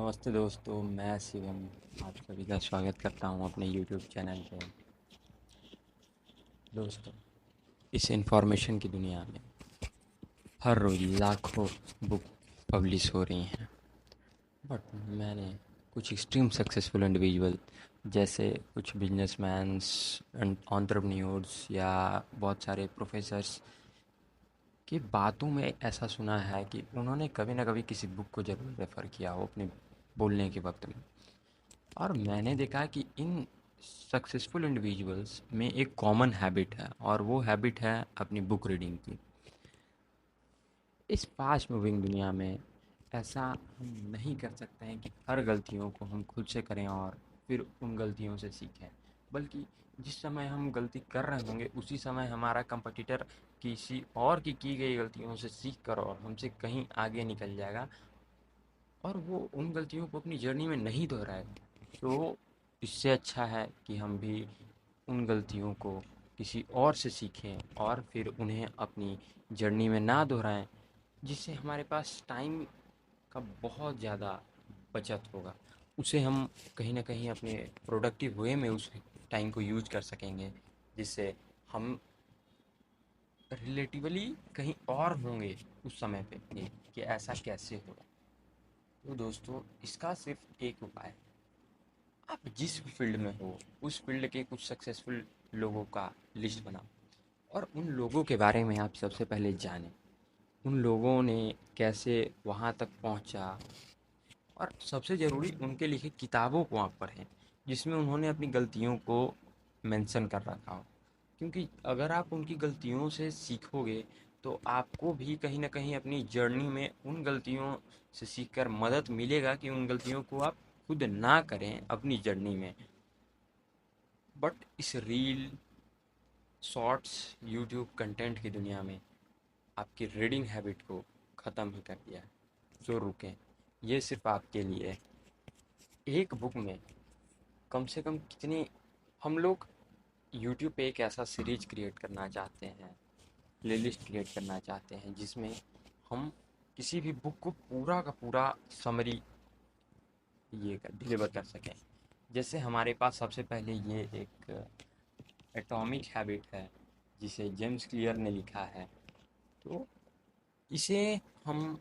नमस्ते दोस्तों, मैं शिवम आप सभी का स्वागत करता हूं अपने यूट्यूब चैनल पे। दोस्तों, इस इंफॉर्मेशन की दुनिया में हर रोज़ लाखों बुक पब्लिश हो रही हैं। बट मैंने कुछ एक्सट्रीम सक्सेसफुल इंडिविजुअल जैसे कुछ बिजनेसमैन्स, एंटरप्रेन्योर्स या बहुत सारे प्रोफेसर्स की बातों में ऐसा सुना है कि उन्होंने कभी ना कभी किसी बुक को ज़रूर रेफ़र किया हो अपने बोलने के वक्त में। और मैंने देखा कि इन सक्सेसफुल इंडिविजुअल्स में एक कॉमन हैबिट है, और वो हैबिट है अपनी बुक रीडिंग की। इस फास्ट मूविंग दुनिया में ऐसा हम नहीं कर सकते हैं कि हर गलतियों को हम खुद से करें और फिर उन गलतियों से सीखें, बल्कि जिस समय हम गलती कर रहे होंगे उसी समय हमारा कंपटीटर किसी और की गई गलतियों से सीख कर और हमसे कहीं आगे निकल जाएगा, और वो उन गलतियों को अपनी जर्नी में नहीं दोहराएगा। तो इससे अच्छा है कि हम भी उन गलतियों को किसी और से सीखें और फिर उन्हें अपनी जर्नी में ना दोहराएं, जिससे हमारे पास टाइम का बहुत ज़्यादा बचत होगा। उसे हम कहीं न कहीं अपने प्रोडक्टिव वे में उस टाइम को यूज़ कर सकेंगे, जिससे हम रिलेटिवली कहीं और होंगे उस समय पे कि ऐसा कैसे होगा। तो दोस्तों, इसका सिर्फ एक उपाय है। आप जिस फील्ड में हो उस फील्ड के कुछ सक्सेसफुल लोगों का लिस्ट बनाओ और उन लोगों के बारे में आप सबसे पहले जानें। उन लोगों ने कैसे वहाँ तक पहुँचा, और सबसे ज़रूरी उनके लिखे किताबों को आप पढ़ें जिसमें उन्होंने अपनी गलतियों को मेंशन कर रखा हो। क्योंकि अगर आप उनकी गलतियों से सीखोगे तो आपको भी कहीं न कहीं अपनी जर्नी में उन गलतियों से सीखकर मदद मिलेगा कि उन गलतियों को आप खुद ना करें अपनी जर्नी में। बट इस रील, शॉर्ट्स, यूट्यूब कंटेंट की दुनिया में आपकी रीडिंग हैबिट को ख़त्म ही कर दिया है। तो रुकें, ये सिर्फ आपके लिए है। एक बुक में कम से कम कितनी हम लोग यूट्यूब पे एक ऐसा सीरीज क्रिएट करना चाहते हैं, प्लेलिस्ट क्रिएट करना चाहते हैं जिसमें हम किसी भी बुक को पूरा का पूरा समरी ये कर डिलीवर कर सकें। जैसे हमारे पास सबसे पहले ये एक एटॉमिक हैबिट है जिसे जेम्स क्लियर ने लिखा है। तो इसे हम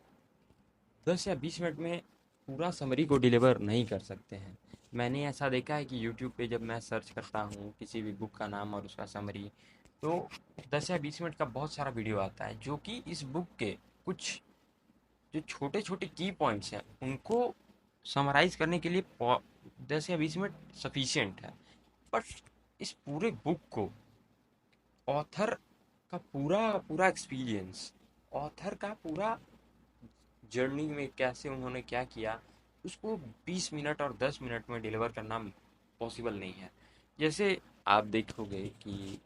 10 या 20 मिनट में पूरा समरी को डिलीवर नहीं कर सकते हैं। मैंने ऐसा देखा है कि यूट्यूब पे जब मैं सर्च करता हूँ किसी भी बुक का नाम और उसका समरी, तो 10 या 20 मिनट का बहुत सारा वीडियो आता है जो कि इस बुक के कुछ जो छोटे छोटे की पॉइंट्स हैं उनको समराइज करने के लिए 10 या 20 मिनट सफिशिएंट है। बट इस पूरे बुक को ऑथर का पूरा पूरा एक्सपीरियंस, ऑथर का पूरा जर्नी में कैसे उन्होंने क्या किया, उसको 20 मिनट और 10 मिनट में डिलीवर करना पॉसिबल नहीं है। जैसे आप देखोगे कि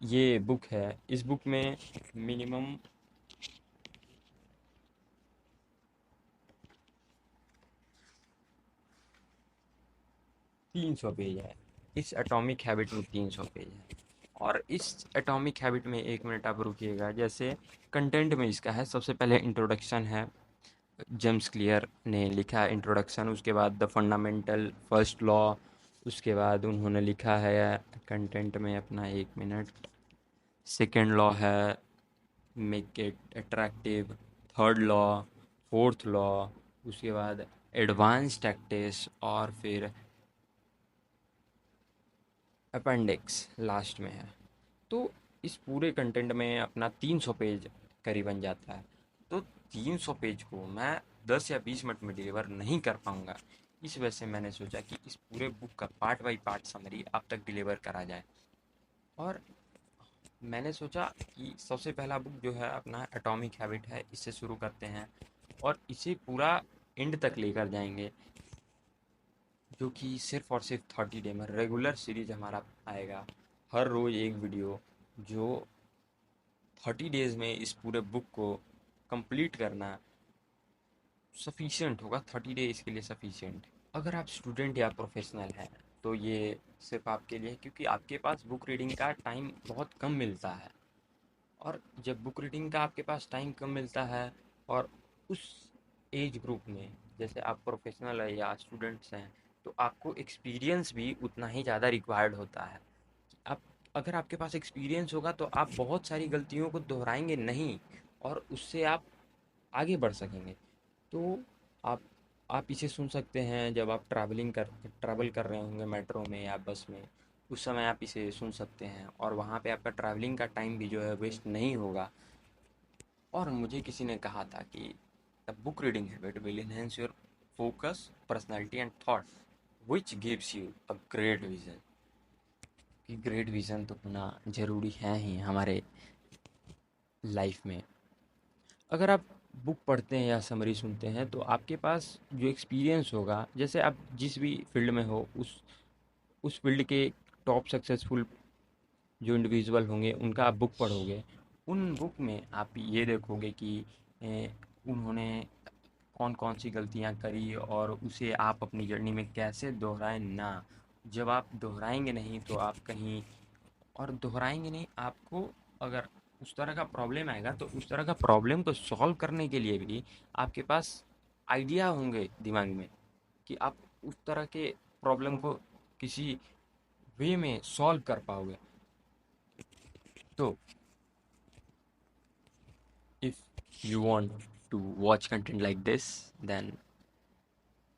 ये बुक है, इस बुक में मिनिमम 300 पेज है। इस एटॉमिक हैबिट में 300 पेज है। और इस एटॉमिक हैबिट में 1 मिनट आप रुकिएगा। जैसे कंटेंट में इसका है, सबसे पहले इंट्रोडक्शन है, जेम्स क्लियर ने लिखा है इंट्रोडक्शन। उसके बाद द फंडामेंटल फर्स्ट लॉ, उसके बाद उन्होंने लिखा है कंटेंट में अपना 1 मिनट, सेकेंड लॉ है make it attractive, third law, fourth law, उसके बाद एडवांस टैक्टिस, और फिर अपेंडिक्स लास्ट में है। तो इस पूरे कंटेंट में अपना 300 पेज करीबन जाता है। तो 300 पेज को मैं 10 या 20 मिनट में डिलीवर नहीं कर पाऊँगा। इस वजह से मैंने सोचा कि इस पूरे बुक का पार्ट बाई पार्ट समरी आप तक डिलीवर करा जाए। और मैंने सोचा कि सबसे पहला बुक जो है अपना एटॉमिक हैबिट है, इससे शुरू करते हैं और इसे पूरा एंड तक लेकर जाएंगे, जो कि सिर्फ़ और सिर्फ 30 डे में रेगुलर सीरीज हमारा आएगा। हर रोज़ एक वीडियो, जो 30 डेज़ में इस पूरे बुक को कंप्लीट करना सफिशिएंट होगा। 30 डे इसके लिए सफिशिएंट। अगर आप स्टूडेंट या प्रोफेशनल हैं तो ये सिर्फ आपके लिए है, क्योंकि आपके पास बुक रीडिंग का टाइम बहुत कम मिलता है। और जब बुक रीडिंग का आपके पास टाइम कम मिलता है और उस एज ग्रुप में, जैसे आप प्रोफेशनल है या स्टूडेंट्स हैं, तो आपको एक्सपीरियंस भी उतना ही ज़्यादा रिक्वायर्ड होता है। आप अगर आपके पास एक्सपीरियंस होगा तो आप बहुत सारी गलतियों को दोहराएंगे नहीं, और उससे आप आगे बढ़ सकेंगे। तो आप आप इसे सुन सकते हैं जब आप ट्रैवल कर रहे होंगे मेट्रो में या बस में। उस समय आप इसे सुन सकते हैं और वहाँ पे आपका ट्रैवलिंग का टाइम भी जो है वेस्ट नहीं होगा। और मुझे किसी ने कहा था कि the book reading habit will enhance your focus, personality and thought, which gives you a great vision. कि ग्रेट विजन तो होना ज़रूरी है ही हमारे लाइफ में। अगर आप बुक पढ़ते हैं या समरी सुनते हैं तो आपके पास जो एक्सपीरियंस होगा, जैसे आप जिस भी फील्ड में हो, उस फील्ड के टॉप सक्सेसफुल जो इंडिविजुअल होंगे उनका आप बुक पढ़ोगे। उन बुक में आप ये देखोगे कि उन्होंने कौन कौन सी गलतियाँ करी और उसे आप अपनी जर्नी में कैसे दोहराए ना। जब आप दोहराएंगे नहीं तो आप कहीं और दोहराएंगे नहीं, आपको अगर उस तरह का प्रॉब्लम आएगा तो उस तरह का प्रॉब्लम को सॉल्व करने के लिए भी आपके पास आइडिया होंगे दिमाग में, कि आप उस तरह के प्रॉब्लम को किसी वे में सॉल्व कर पाओगे। तो if you want to watch content like this, then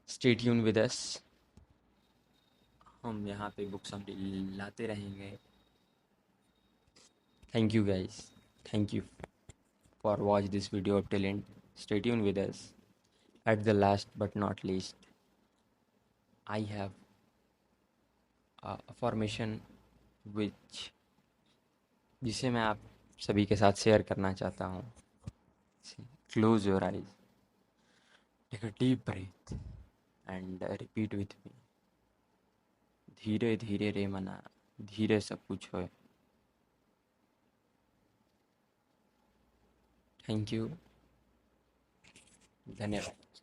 stay tuned with us। हम यहाँ पे बुक समरी लाते रहेंगे। Thank you guys, thank you for watch this video till end। Stay tuned with us। At the last but not least, I have a formation which जिसे मैं आप सभी के साथ शेयर करना चाहता हूँ। Close your eyes, take a deep breath and repeat with me। धीरे धीरे रे मना, धीरे सब कुछ होए। थैंक यू, धन्यवाद।